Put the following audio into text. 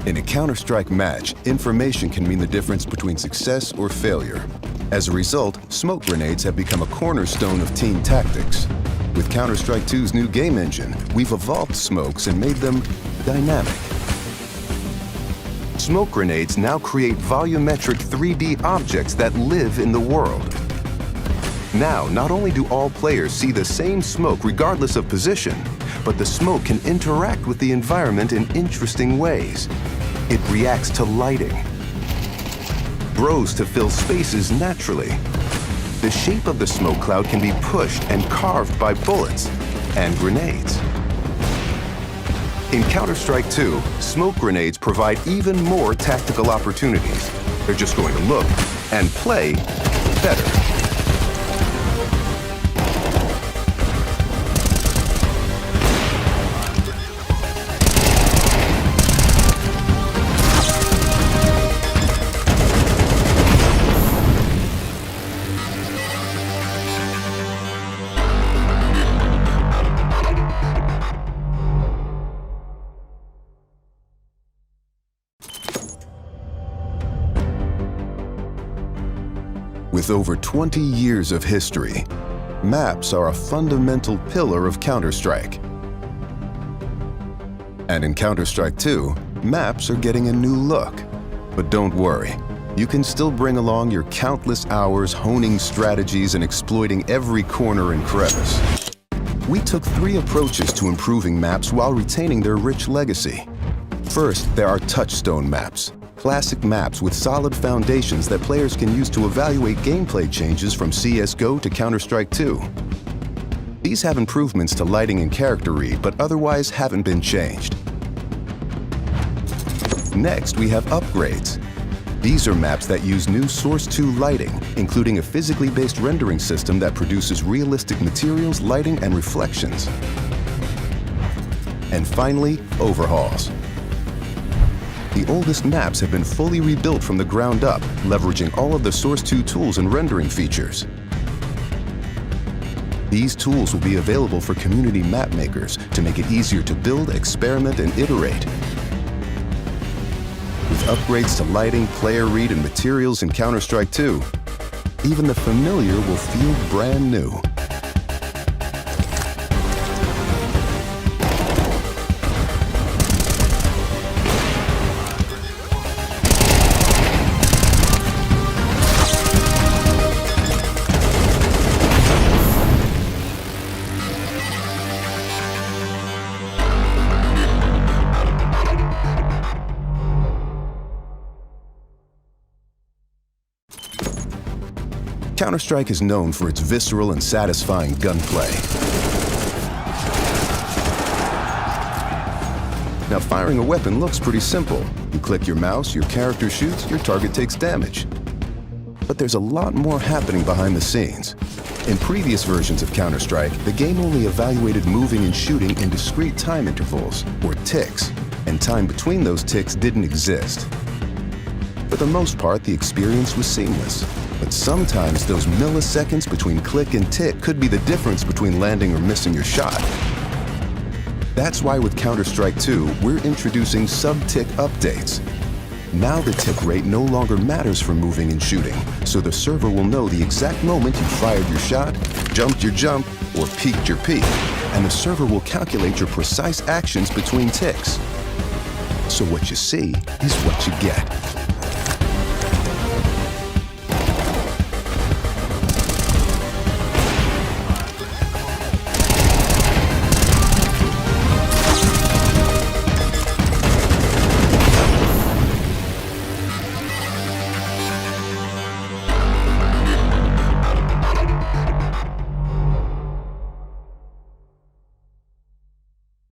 In a Counter-Strike match, information can mean the difference between success or failure. As a result, smoke grenades have become a cornerstone of team tactics. With Counter-Strike 2's new game engine, we've evolved smokes and made them dynamic. Smoke grenades now create volumetric 3D objects that live in the world. Now, not only do all players see the same smoke regardless of position, but the smoke can interact with the environment in interesting ways. It reacts to lighting, grows to fill spaces naturally. The shape of the smoke cloud can be pushed and carved by bullets and grenades. In Counter-Strike 2, smoke grenades provide even more tactical opportunities. They're just going to look and play better. With over 20 years of history, maps are a fundamental pillar of Counter-Strike. And in Counter-Strike 2, maps are getting a new look. But don't worry, you can still bring along your countless hours honing strategies and exploiting every corner and crevice. We took 3 approaches to improving maps while retaining their rich legacy. First, there are touchstone maps. Classic maps with solid foundations that players can use to evaluate gameplay changes from CSGO to Counter-Strike 2. These have improvements to lighting and character read, but otherwise haven't been changed. Next, we have upgrades. These are maps that use new Source 2 lighting, including a physically based rendering system that produces realistic materials, lighting, and reflections. And finally, overhauls. The oldest maps have been fully rebuilt from the ground up, leveraging all of the Source 2 tools and rendering features. These tools will be available for community map makers to make it easier to build, experiment, and iterate. With upgrades to lighting, player read, and materials in Counter-Strike 2, even the familiar will feel brand new. Counter-Strike is known for its visceral and satisfying gunplay. Now, firing a weapon looks pretty simple. You click your mouse, your character shoots, your target takes damage. But there's a lot more happening behind the scenes. In previous versions of Counter-Strike, the game only evaluated moving and shooting in discrete time intervals, or ticks, and time between those ticks didn't exist. For the most part, the experience was seamless. But sometimes those milliseconds between click and tick could be the difference between landing or missing your shot. That's why with Counter-Strike 2, we're introducing sub-tick updates. Now the tick rate no longer matters for moving and shooting, so the server will know the exact moment you fired your shot, jumped your jump, or peeked your peek, and the server will calculate your precise actions between ticks. So what you see is what you get.